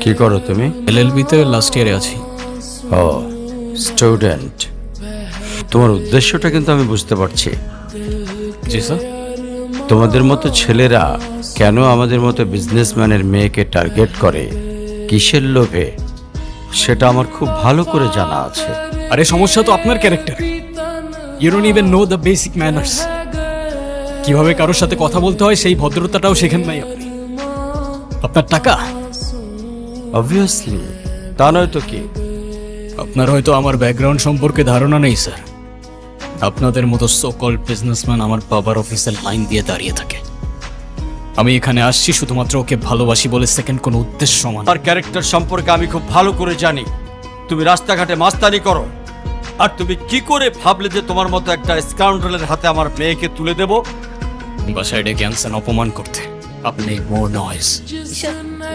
কি করো তুমি? এলএলবি তে লাস্ট ইয়ারে আছি। ও, স্টুডেন্ট। তোমার উদ্দেশ্যটা কিন্তু আমি বুঝতে পারছি। জি স্যার। তোমাদের মতো ছেলেরা কেন আমাদের মতো বিজনেসম্যানের মেয়েকে টার্গেট করে, কিসের লোভে, সেটা আমার খুব ভালো করে জানা আছে। আরে সমস্যা তো আপনার character. You don't even know the basic manners. কিভাবে কারোর সাথে কথা বলতে হয় সেই ভদ্রতাটাও শেখেন নাই আপনি। আপনার টাকা, অবভিয়াসলি, তা নয় তো কি। আপনার হয়তো আমার ব্যাকগ্রাউন্ড সম্পর্কে ধারণা নেই স্যার। আপনাদের মতো সো কল্ড বিজনেসম্যান আমার বাবার অফিসের লাইন দিয়ে দাঁড়িয়ে থাকে। আমি এখানে আসছি শুধুমাত্র ওকে ভালোবাসি বলে, সেকেন্ড কোনো উদ্দেশ্য সমান। তার ক্যারেক্টার সম্পর্কে আমি খুব ভালো করে জানি। তুমি রাস্তাঘাটে মাস্তানি করো, আর তুমি কি করে ভাবলে যে তোমার মতো একটা স্কাউন্ডারের হাতে আমার মেয়েকে তুলে দেব? বাসায় ডেকে আনছেন অপমান করতে। আপনি মোর নয়েজ। जिसने